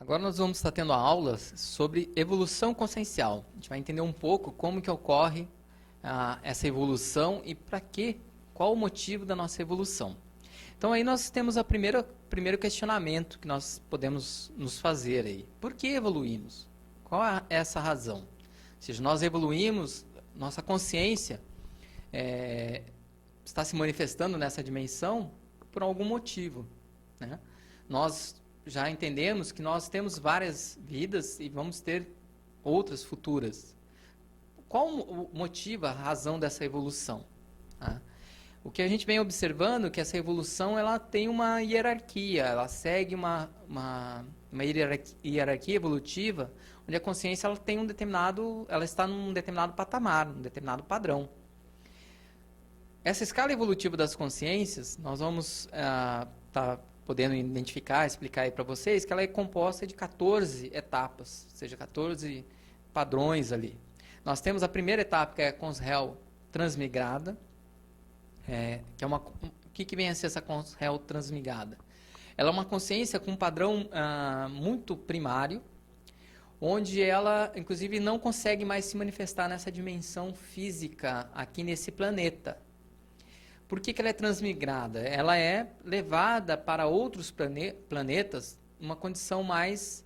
Agora nós vamos estar tendo aulas sobre evolução consciencial. A gente vai entender um pouco como que ocorre essa evolução e para quê, qual o motivo da nossa evolução. Então aí nós temos o primeiro questionamento que nós podemos nos fazer aí. Por que evoluímos? Qual é essa razão? Ou seja, nós evoluímos, nossa consciência está se manifestando nessa dimensão por algum motivo, né? Nós já entendemos que nós temos várias vidas e vamos ter outras futuras. Qual o motivo, a razão dessa evolução? O que a gente vem observando é que essa evolução ela tem uma hierarquia, ela segue uma hierarquia evolutiva, onde a consciência ela tem ela está num determinado patamar, um determinado padrão. Essa escala evolutiva das consciências, nós vamos estar podendo identificar, explicar aí para vocês, que ela é composta de 14 etapas, ou seja, 14 padrões ali. Nós temos a primeira etapa, que é a consciência transmigrada, que é o que vem a ser essa consciência transmigrada? Ela é uma consciência com um padrão muito primário, onde ela, inclusive, não consegue mais se manifestar nessa dimensão física aqui nesse planeta. Por que ela é transmigrada? Ela é levada para outros planetas numa condição mais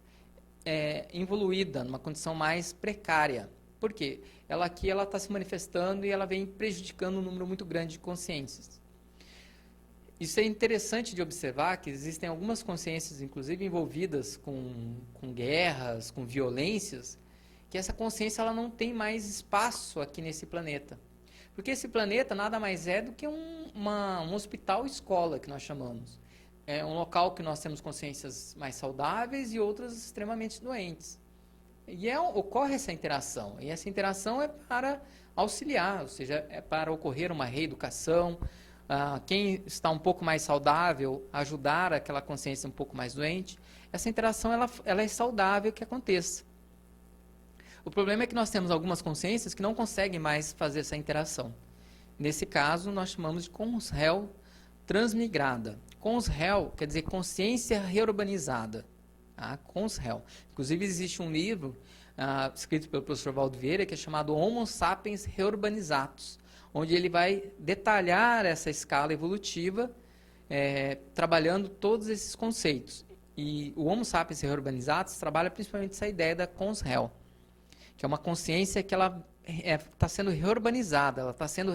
evoluída, numa condição mais precária. Por quê? Ela aqui está se manifestando e ela vem prejudicando um número muito grande de consciências. Isso é interessante de observar, que existem algumas consciências, inclusive envolvidas com guerras, com violências, que essa consciência ela não tem mais espaço aqui nesse planeta. Porque esse planeta nada mais é do que um hospital-escola, que nós chamamos. É um local que nós temos consciências mais saudáveis e outras extremamente doentes. E ocorre essa interação. E essa interação é para auxiliar, ou seja, é para ocorrer uma reeducação. Quem está um pouco mais saudável, ajudar aquela consciência um pouco mais doente. Essa interação ela é saudável que aconteça. O problema é que nós temos algumas consciências que não conseguem mais fazer essa interação. Nesse caso, nós chamamos de consciência transmigrada. Consciência quer dizer consciência reurbanizada. Consciência. Inclusive, existe um livro escrito pelo professor Valdo Vieira, que é chamado Homo Sapiens Reurbanizatus, onde ele vai detalhar essa escala evolutiva, trabalhando todos esses conceitos. E o Homo Sapiens Reurbanizatus trabalha principalmente essa ideia da consciência, que é uma consciência que ela está sendo reurbanizada, ela está sendo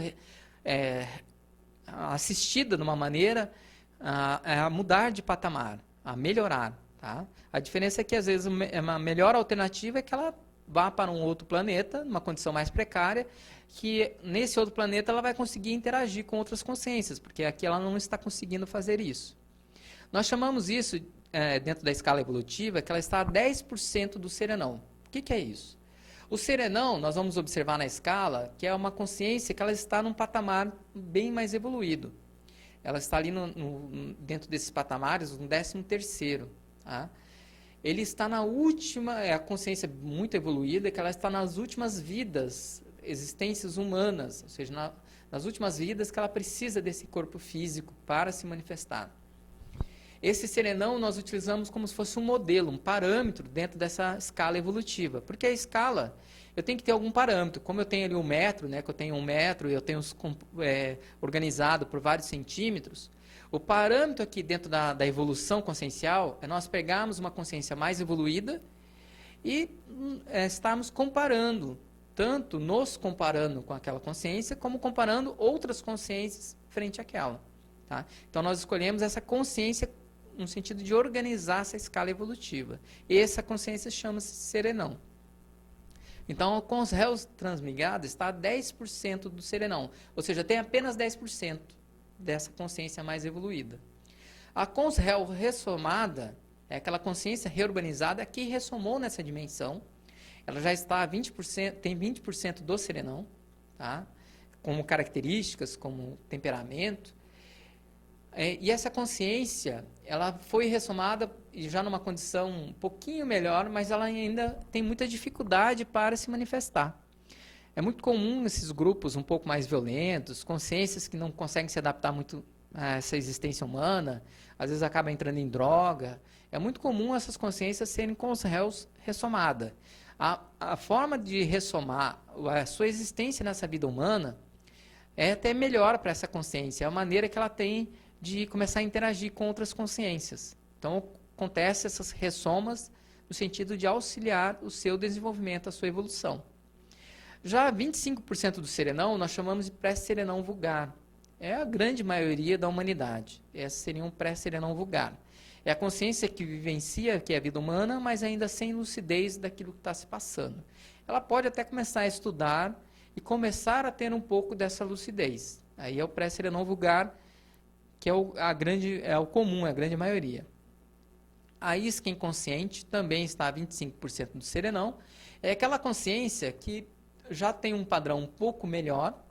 assistida de uma maneira a mudar de patamar, a melhorar. Tá? A diferença é que, às vezes, uma melhor alternativa é que ela vá para um outro planeta, numa condição mais precária, que nesse outro planeta ela vai conseguir interagir com outras consciências, porque aqui ela não está conseguindo fazer isso. Nós chamamos isso, dentro da escala evolutiva, que ela está a 10% do serenão. O que é isso? O serenão, nós vamos observar na escala, que é uma consciência que ela está num patamar bem mais evoluído. Ela está ali dentro desses patamares, no 13º. Tá? Ele está na última, a consciência muito evoluída, que ela está nas últimas vidas, existências humanas, ou seja, nas últimas vidas que ela precisa desse corpo físico para se manifestar. Esse serenão nós utilizamos como se fosse um modelo, um parâmetro dentro dessa escala evolutiva. Porque a escala, eu tenho que ter algum parâmetro. Como eu tenho ali 1 metro, né, que eu tenho 1 metro e eu tenho organizado por vários centímetros, o parâmetro aqui dentro da evolução consciencial é nós pegarmos uma consciência mais evoluída e estarmos comparando, tanto nos comparando com aquela consciência, como comparando outras consciências frente àquela. Tá? Então nós escolhemos essa consciência no sentido de organizar essa escala evolutiva. E essa consciência chama-se serenão. Então, a consciência transmigrada está a 10% do serenão. Ou seja, tem apenas 10% dessa consciência mais evoluída. A consciência ressomada é aquela consciência reurbanizada que ressomou nessa dimensão. Ela já está a 20%, tem 20% do serenão, tá? Como características, como temperamento. E essa consciência, ela foi ressomada já numa condição um pouquinho melhor, mas ela ainda tem muita dificuldade para se manifestar. É muito comum nesses grupos um pouco mais violentos, consciências que não conseguem se adaptar muito essa existência humana, às vezes acaba entrando em droga. É muito comum essas consciências serem com os réus ressomada. A forma de ressomar a sua existência nessa vida humana é até melhor para essa consciência, é a maneira que ela tem de começar a interagir com outras consciências. Então, acontece essas ressomas no sentido de auxiliar o seu desenvolvimento, a sua evolução. Já 25% do serenão, nós chamamos de pré-serenão vulgar. É a grande maioria da humanidade. Esse seria um pré-serenão vulgar. É a consciência que vivencia que é a vida humana, mas ainda sem lucidez daquilo que está se passando. Ela pode até começar a estudar e começar a ter um pouco dessa lucidez. Aí é o pré-serenão vulgar, que é o comum, é a grande maioria. A isca inconsciente também está a 25% do serenão. É aquela consciência que já tem um padrão um pouco melhor,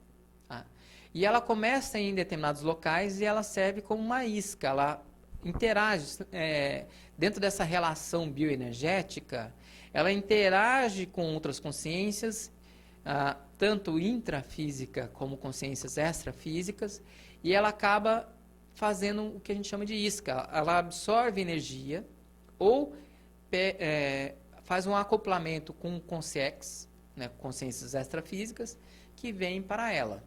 tá? E ela começa em determinados locais e ela serve como uma isca, ela interage dentro dessa relação bioenergética, ela interage com outras consciências, tanto intrafísica como consciências extrafísicas, e ela acaba fazendo o que a gente chama de isca. Ela absorve energia ou faz um acoplamento com consciências, né, consciências extrafísicas, que vêm para ela.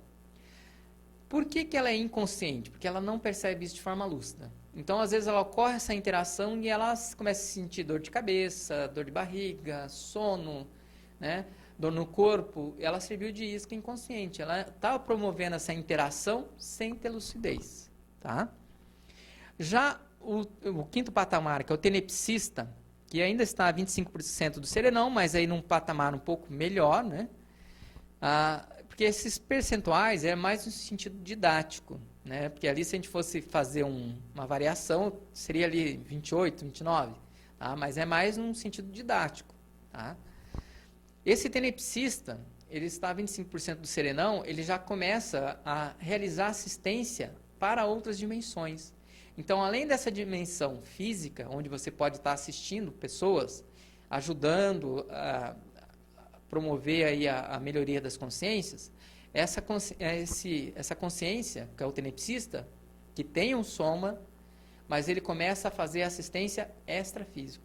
Por que ela é inconsciente? Porque ela não percebe isso de forma lúcida. Então, às vezes, ela ocorre essa interação e ela começa a sentir dor de cabeça, dor de barriga, sono, né, dor no corpo. Ela serviu de isca inconsciente. Ela está promovendo essa interação sem ter lucidez. Tá? Já o quinto patamar, que é o tenepsista, que ainda está a 25% do serenão, mas aí num patamar um pouco melhor, né? Porque esses percentuais é mais no sentido didático, né? Porque ali, se a gente fosse fazer uma variação, seria ali 28, 29, tá? Mas é mais num sentido didático, tá? Esse tenepsista, ele está a 25% do serenão, ele já começa a realizar assistência para outras dimensões. Então, além dessa dimensão física, onde você pode estar assistindo pessoas, ajudando a promover aí a melhoria das consciências, essa consciência, que é o tenepsista, que tem um soma, mas ele começa a fazer assistência extrafísica.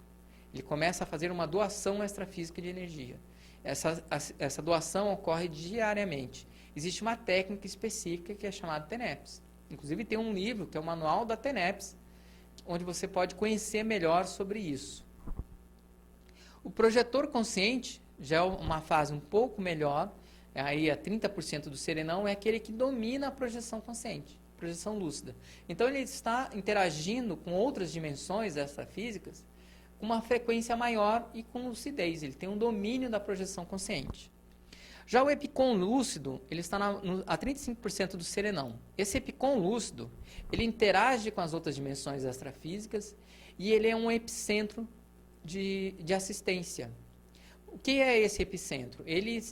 Ele começa a fazer uma doação extrafísica de energia. Essa doação ocorre diariamente. Existe uma técnica específica que é chamada TENEPS. Inclusive tem um livro, que é o Manual da TENEPS, onde você pode conhecer melhor sobre isso. O projetor consciente já é uma fase um pouco melhor, aí a 30% do serenão é aquele que domina a projeção consciente, projeção lúcida. Então ele está interagindo com outras dimensões extrafísicas com uma frequência maior e com lucidez. Ele tem um domínio da projeção consciente. Já o epicom lúcido, ele está a 35% do serenão. Esse epicom lúcido, ele interage com as outras dimensões extrafísicas e ele é um epicentro de assistência. O que é esse epicentro? Ele,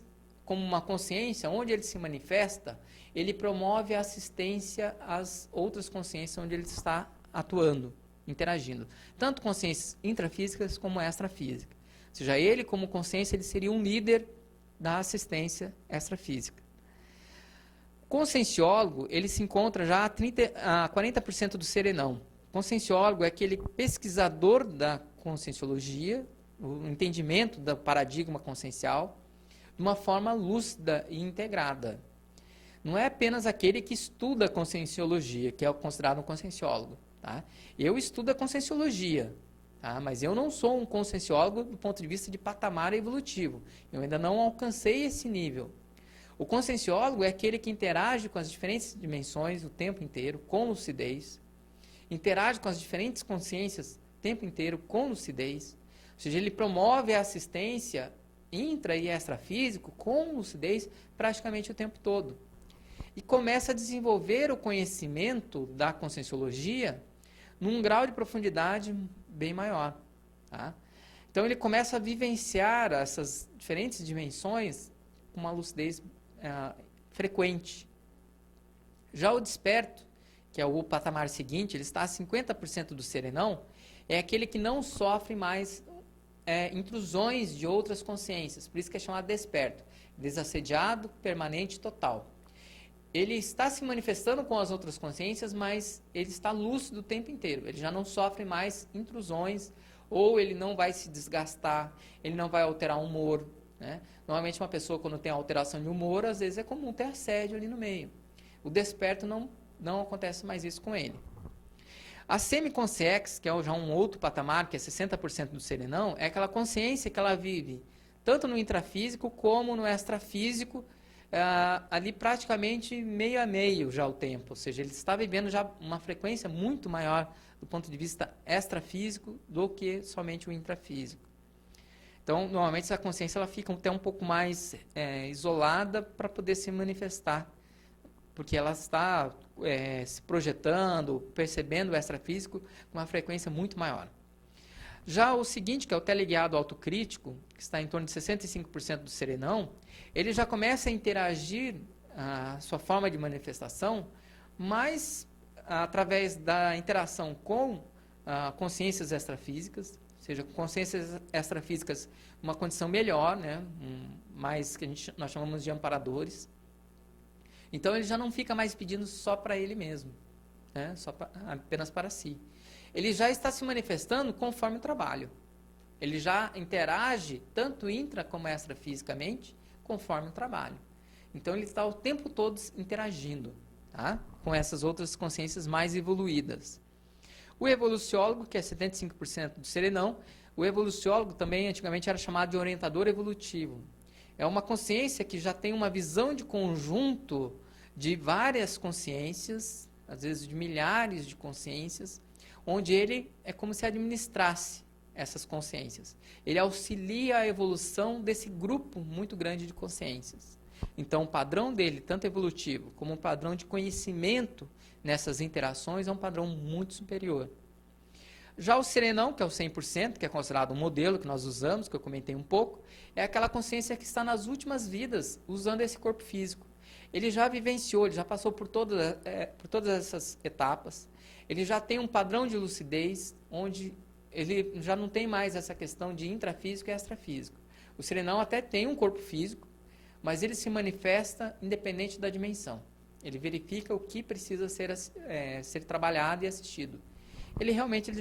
como uma consciência, onde ele se manifesta, ele promove a assistência às outras consciências onde ele está atuando, interagindo. Tanto consciências intrafísicas como extrafísicas. Ou seja, ele, como consciência, ele seria um líder da assistência extrafísica. O conscienciólogo, ele se encontra já a 40% do serenão. O conscienciólogo é aquele pesquisador da conscienciologia, o entendimento do paradigma consciencial, de uma forma lúcida e integrada. Não é apenas aquele que estuda a conscienciologia, que é considerado um conscienciólogo. Tá? Eu estudo a conscienciologia, tá? Mas eu não sou um conscienciólogo do ponto de vista de patamar evolutivo. Eu ainda não alcancei esse nível. O conscienciólogo é aquele que interage com as diferentes dimensões o tempo inteiro, com lucidez, interage com as diferentes consciências o tempo inteiro, com lucidez. Ou seja, ele promove a assistência intra e extrafísico com lucidez praticamente o tempo todo. E começa a desenvolver o conhecimento da conscienciologia num grau de profundidade bem maior. Tá? Então ele começa a vivenciar essas diferentes dimensões com uma lucidez frequente. Já o desperto, que é o patamar seguinte, ele está a 50% do serenão, é aquele que não sofre mais intrusões de outras consciências, por isso que é chamado desperto, desassediado, permanente, total. ele está se manifestando com as outras consciências, mas ele está lúcido o tempo inteiro. Ele já não sofre mais intrusões, ou ele não vai se desgastar, ele não vai alterar o humor, né? Normalmente uma pessoa, quando tem alteração de humor, às vezes é comum ter assédio ali no meio. O desperto não acontece mais isso com ele. A semiconsciência, que é já um outro patamar, que é 60% do serenão, é aquela consciência que ela vive tanto no intrafísico como no extrafísico, ali praticamente meio a meio já o tempo, ou seja, ele está vivendo já uma frequência muito maior do ponto de vista extrafísico do que somente o intrafísico. Então, normalmente essa consciência ela fica até um pouco mais isolada para poder se manifestar, porque ela está se projetando, percebendo o extrafísico com uma frequência muito maior. Já o seguinte, que é o teleguiado autocrítico, que está em torno de 65% do serenão, ele já começa a interagir a sua forma de manifestação, mas através da interação com consciências extrafísicas, ou seja, consciências extrafísicas uma condição melhor, né, mais que nós chamamos de amparadores. Então ele já não fica mais pedindo só para ele mesmo, né, apenas para si. Ele já está se manifestando conforme o trabalho. Ele já interage tanto intra como extrafisicamente conforme o trabalho. Então ele está o tempo todo interagindo, tá, com essas outras consciências mais evoluídas. O evoluciólogo, que é 75% do serenão, o evoluciólogo também antigamente era chamado de orientador evolutivo. É uma consciência que já tem uma visão de conjunto de várias consciências, às vezes de milhares de consciências, onde ele é como se administrasse essas consciências. Ele auxilia a evolução desse grupo muito grande de consciências. Então, o padrão dele, tanto evolutivo como o padrão de conhecimento nessas interações, é um padrão muito superior. Já o serenão, que é o 100%, que é considerado um modelo que nós usamos, que eu comentei um pouco, é aquela consciência que está nas últimas vidas, usando esse corpo físico. Ele já vivenciou, ele já passou por todas essas etapas. Ele já tem um padrão de lucidez, onde ele já não tem mais essa questão de intrafísico e extrafísico. O serenão até tem um corpo físico, mas ele se manifesta independente da dimensão. Ele verifica o que precisa ser trabalhado e assistido. Ele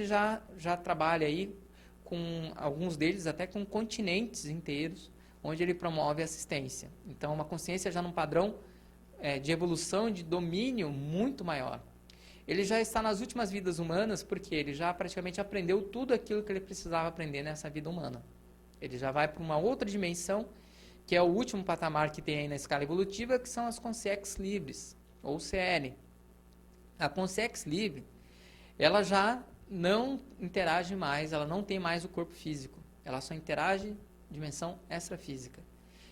já trabalha aí com alguns deles até com continentes inteiros, onde ele promove assistência. Então, uma consciência já num padrão de evolução, de domínio muito maior. Ele já está nas últimas vidas humanas porque ele já praticamente aprendeu tudo aquilo que ele precisava aprender nessa vida humana. Ele já vai para uma outra dimensão, que é o último patamar que tem aí na escala evolutiva, que são as consciências livres, ou CL. A consciência livre, ela já não interage mais, ela não tem mais o corpo físico, ela só interage dimensão extrafísica.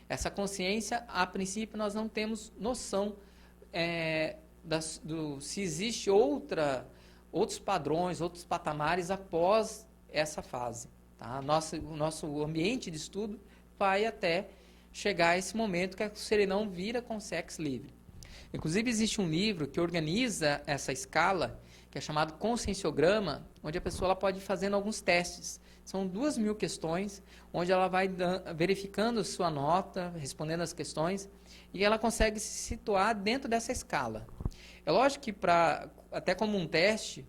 Essa consciência, a princípio, nós não temos noção se existe outros padrões, outros patamares após essa fase. Tá? O nosso ambiente de estudo vai até chegar a esse momento que o serenão vira consciência livre. Inclusive, existe um livro que organiza essa escala, que é chamado Conscienciograma, onde a pessoa pode ir fazendo alguns testes. São 2.000 questões, onde ela vai verificando sua nota, respondendo as questões, e ela consegue se situar dentro dessa escala. É lógico que, até como um teste,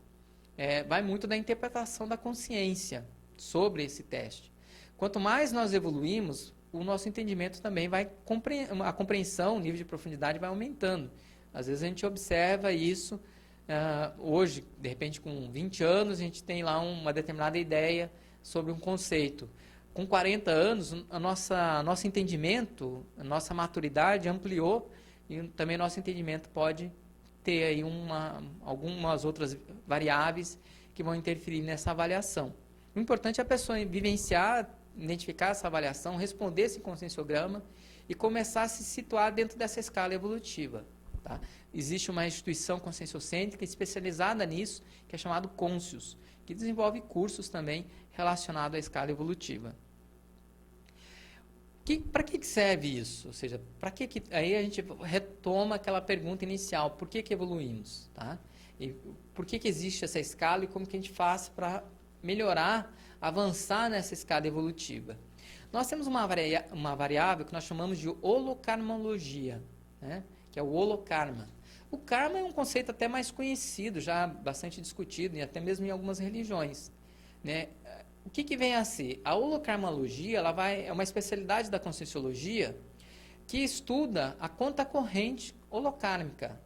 vai muito da interpretação da consciência sobre esse teste. Quanto mais nós evoluímos, o nosso entendimento também a compreensão, o nível de profundidade vai aumentando. Às vezes a gente observa isso, hoje, de repente com 20 anos, a gente tem lá uma determinada ideia sobre um conceito. Com 40 anos, nosso entendimento, a nossa maturidade ampliou e também nosso entendimento pode ter aí algumas outras variáveis que vão interferir nessa avaliação. O importante é a pessoa vivenciar, identificar essa avaliação, responder esse conscienciograma e começar a se situar dentro dessa escala evolutiva. Tá? Existe uma instituição conscienciocêntrica especializada nisso, que é chamado Conscius, que desenvolve cursos também relacionados à escala evolutiva. Para que serve isso? Ou seja, aí a gente retoma aquela pergunta inicial, por que evoluímos? Tá? E por que existe essa escala e como que a gente faz para melhorar, avançar nessa escala evolutiva? Nós temos uma variável que nós chamamos de holocarmologia, né? que é o holokarma. O karma é um conceito até mais conhecido, já bastante discutido, e até mesmo em algumas religiões, né? O que vem a ser? A holokarmologia é uma especialidade da conscienciologia que estuda a conta corrente holokármica.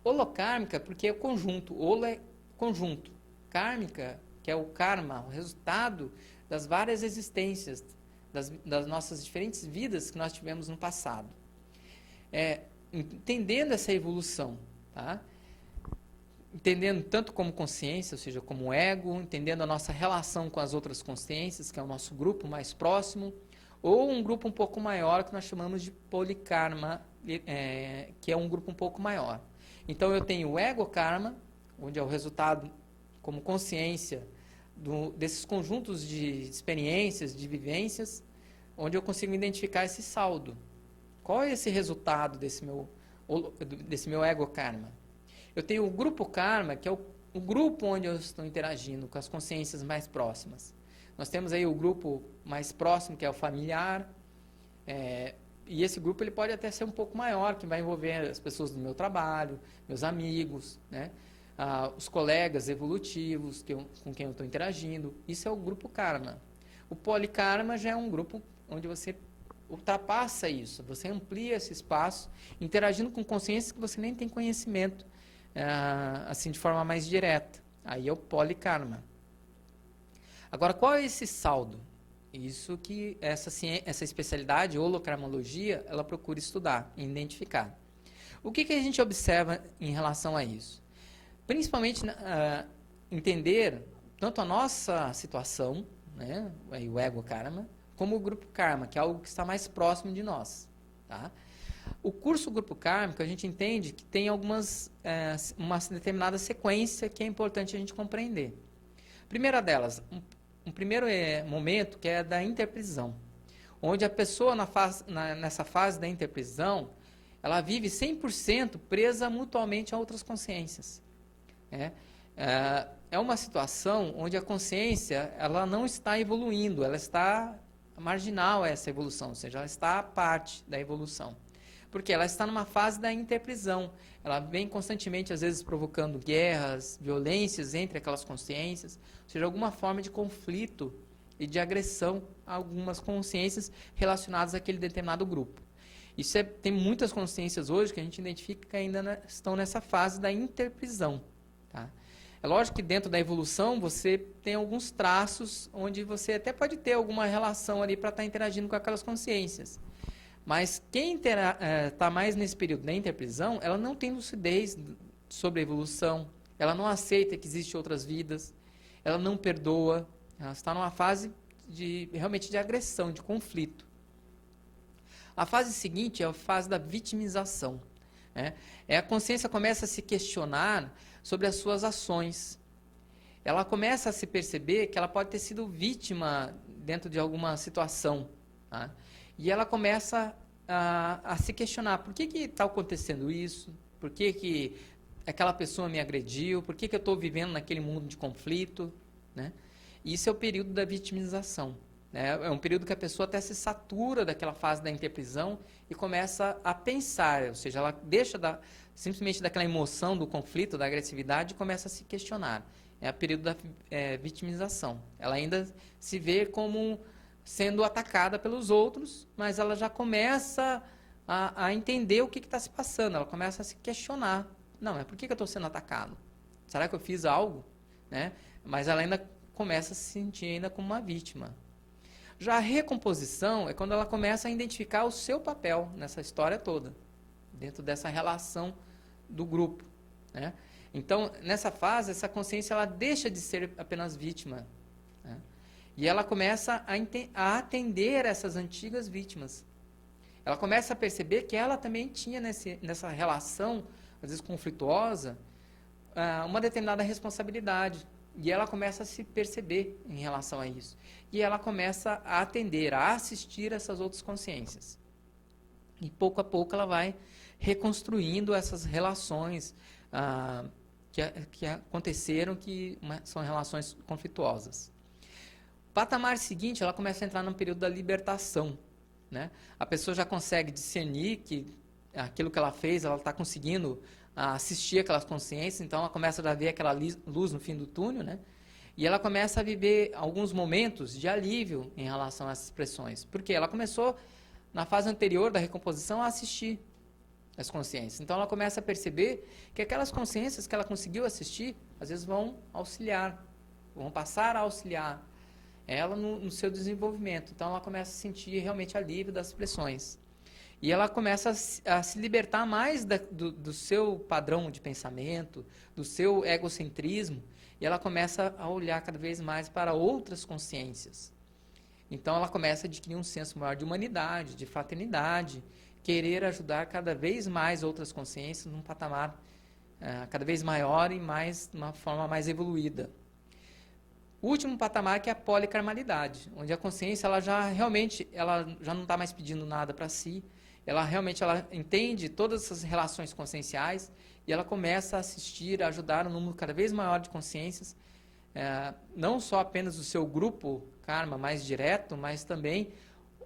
Holokármica porque é conjunto, holo é conjunto, kármica, que é o karma, o resultado das várias existências, das nossas diferentes vidas que nós tivemos no passado. Entendendo essa evolução, tá? Entendendo tanto como consciência, ou seja, como ego, entendendo a nossa relação com as outras consciências, que é o nosso grupo mais próximo, ou um grupo um pouco maior, que nós chamamos de polikarma, que é um grupo um pouco maior. Então, eu tenho o ego-karma, onde é o resultado como consciência desses conjuntos de experiências, de vivências, onde eu consigo identificar esse saldo. Qual é esse resultado desse meu ego-karma? Eu tenho o grupo karma, que é o grupo onde eu estou interagindo com as consciências mais próximas. Nós temos aí o grupo mais próximo, que é o familiar, e esse grupo ele pode até ser um pouco maior, que vai envolver as pessoas do meu trabalho, meus amigos, né? Os colegas evolutivos com quem eu estou interagindo. Isso é o grupo karma. O polikarma já é um grupo onde você ultrapassa isso, você amplia esse espaço, interagindo com consciências que você nem tem conhecimento, assim de forma mais direta. Aí é o polikarma. Agora, qual é esse saldo? Isso que essa especialidade, holokarmologia, ela procura estudar e identificar. O que a gente observa em relação a isso? Principalmente entender tanto a nossa situação, né, o ego-karma, como o grupo karma, que é algo que está mais próximo de nós. Tá? O curso grupo kármico, a gente entende que tem uma determinada sequência que é importante a gente compreender. Primeira delas, um primeiro momento que é da interprisão, onde a pessoa nessa fase da interprisão, ela vive 100% presa mutuamente a outras consciências. É uma situação onde a consciência ela não está evoluindo, ela está marginal a essa evolução, ou seja, ela está à parte da evolução. Porque ela está numa fase da interprisão. Ela vem constantemente, às vezes, provocando guerras, violências entre aquelas consciências, ou seja, alguma forma de conflito e de agressão a algumas consciências relacionadas àquele determinado grupo. Tem muitas consciências hoje que a gente identifica que ainda estão nessa fase da interprisão. Tá? É lógico que dentro da evolução você tem alguns traços onde você até pode ter alguma relação ali para estar interagindo com aquelas consciências. Mas quem está mais nesse período da interprisão, ela não tem lucidez sobre a evolução, ela não aceita que existem outras vidas, ela não perdoa, ela está numa fase realmente de agressão, de conflito. A fase seguinte é a fase da vitimização. A consciência começa a se questionar sobre as suas ações. Ela começa a se perceber que ela pode ter sido vítima dentro de alguma situação. Tá? E ela começa a se questionar, por que está acontecendo isso? Por que aquela pessoa me agrediu? Por que eu estou vivendo naquele mundo de conflito? Né? Isso é o período da vitimização. Né? É um período que a pessoa até se satura daquela fase da interprisão e começa a pensar, ou seja, ela deixa simplesmente daquela emoção do conflito, da agressividade e começa a se questionar. É o período da vitimização. Ela ainda se vê como sendo atacada pelos outros, mas ela já começa a entender o que está se passando, ela começa a se questionar. Não, mas por que eu estou sendo atacado? Será que eu fiz algo? Né? Mas ela ainda começa a se sentir ainda como uma vítima. Já a recomposição é quando ela começa a identificar o seu papel nessa história toda, dentro dessa relação do grupo. Né? Então, nessa fase, essa consciência ela deixa de ser apenas vítima, né? E ela começa a atender essas antigas vítimas. Ela começa a perceber que ela também tinha nessa relação, às vezes conflituosa, uma determinada responsabilidade. E ela começa a se perceber em relação a isso. E ela começa a atender, a assistir essas outras consciências. E pouco a pouco ela vai reconstruindo essas relações que aconteceram, que são relações conflituosas. Patamar seguinte, ela começa a entrar num período da libertação. Né? A pessoa já consegue discernir que aquilo que ela fez, ela está conseguindo assistir aquelas consciências, então ela começa a ver aquela luz no fim do túnel, né? E ela começa a viver alguns momentos de alívio em relação a essas pressões. Porque ela começou, na fase anterior da recomposição, a assistir as consciências. Então ela começa a perceber que aquelas consciências que ela conseguiu assistir, às vezes vão auxiliar, vão passar a auxiliar ela no seu desenvolvimento. Então ela começa a sentir realmente alívio das pressões. E ela começa a se libertar mais do seu padrão de pensamento, do seu egocentrismo, e ela começa a olhar cada vez mais para outras consciências. Então ela começa a adquirir um senso maior de humanidade, de fraternidade, querer ajudar cada vez mais outras consciências num patamar cada vez maior e de uma forma mais evoluída. O último patamar que é a policarmalidade, onde a consciência ela já não está mais pedindo nada para si, ela entende todas essas relações conscienciais e ela começa a assistir, a ajudar um número cada vez maior de consciências, não só apenas o seu grupo karma mais direto, mas também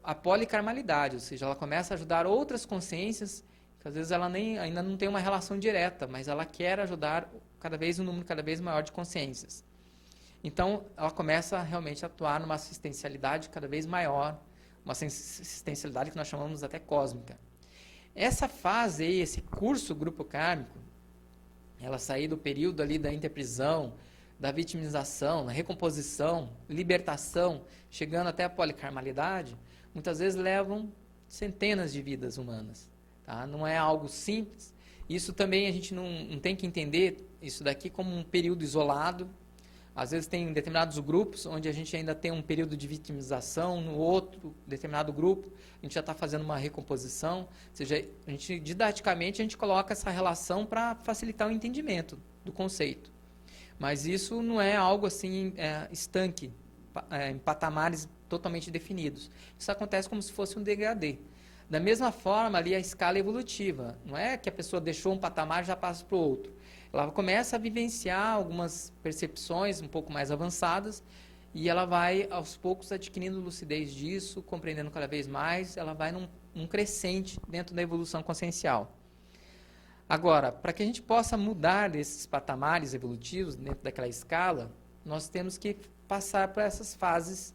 a policarmalidade, ou seja, ela começa a ajudar outras consciências que às vezes ela ainda não tem uma relação direta, mas ela quer ajudar um número cada vez maior de consciências. Então, ela começa realmente a atuar numa assistencialidade cada vez maior, uma assistencialidade que nós chamamos até cósmica. Essa fase aí, esse curso grupo kármico, ela sair do período ali da interprisão, da vitimização, da recomposição, libertação, chegando até a policarmalidade, muitas vezes levam centenas de vidas humanas. Tá? Não é algo simples. Isso também a gente não tem que entender isso daqui como um período isolado. Às vezes tem determinados grupos onde a gente ainda tem um período de vitimização, no outro determinado grupo a gente já está fazendo uma recomposição. Ou seja, didaticamente a gente coloca essa relação para facilitar o entendimento do conceito. Mas isso não é algo assim estanque, em patamares totalmente definidos. Isso acontece como se fosse um degradê. Da mesma forma, ali a escala evolutiva. Não é que a pessoa deixou um patamar e já passa para o outro. Ela começa a vivenciar algumas percepções um pouco mais avançadas e ela vai, aos poucos, adquirindo lucidez disso, compreendendo cada vez mais, ela vai num crescente dentro da evolução consciencial. Agora, para que a gente possa mudar esses patamares evolutivos dentro daquela escala, nós temos que passar por essas fases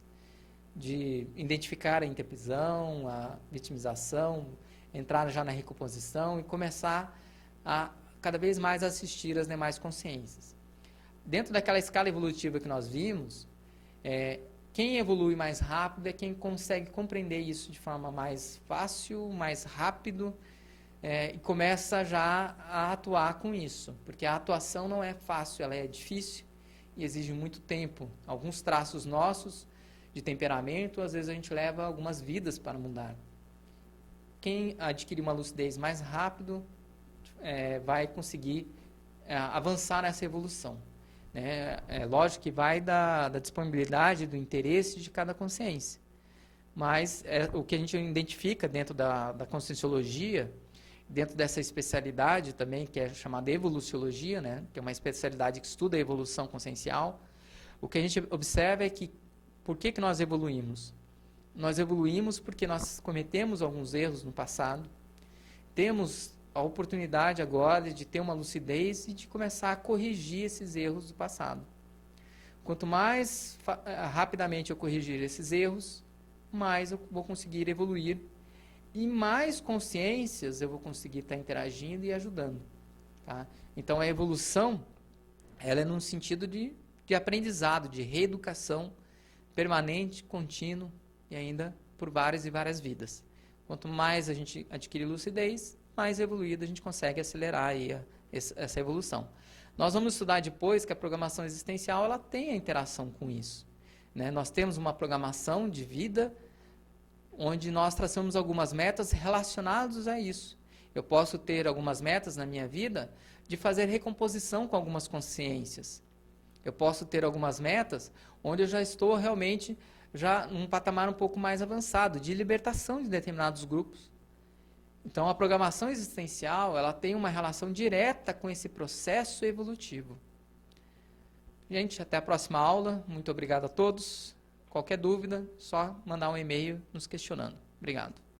de identificar a interprisão, a vitimização, entrar já na recomposição e começar a cada vez mais assistir as demais consciências. Dentro daquela escala evolutiva que nós vimos, quem evolui mais rápido é quem consegue compreender isso de forma mais fácil, mais rápido, e começa já a atuar com isso, porque a atuação não é fácil, ela é difícil e exige muito tempo. Alguns traços nossos de temperamento, às vezes a gente leva algumas vidas para mudar. Quem adquire uma lucidez mais rápido vai conseguir avançar nessa evolução. Né? É lógico que vai da disponibilidade, do interesse de cada consciência. Mas o que a gente identifica dentro da conscienciologia, dentro dessa especialidade também, que é chamada evoluciologia, né? Que é uma especialidade que estuda a evolução consciencial, o que a gente observa é que por que nós evoluímos? Nós evoluímos porque nós cometemos alguns erros no passado, temos a oportunidade agora de ter uma lucidez e de começar a corrigir esses erros do passado. Quanto mais rapidamente eu corrigir esses erros, mais eu vou conseguir evoluir e mais consciências eu vou conseguir estar interagindo e ajudando. Tá? Então a evolução ela é num sentido de aprendizado, de reeducação permanente, contínuo e ainda por várias e várias vidas. Quanto mais a gente adquire lucidez, mais evoluída a gente consegue acelerar aí essa evolução. Nós vamos estudar depois que a programação existencial ela tem a interação com isso. Né? Nós temos uma programação de vida onde nós traçamos algumas metas relacionadas a isso. Eu posso ter algumas metas na minha vida de fazer recomposição com algumas consciências. Eu posso ter algumas metas onde eu já estou realmente num patamar um pouco mais avançado, de libertação de determinados grupos. Então, a programação existencial ela tem uma relação direta com esse processo evolutivo. Gente, até a próxima aula. Muito obrigado a todos. Qualquer dúvida, só mandar um e-mail nos questionando. Obrigado.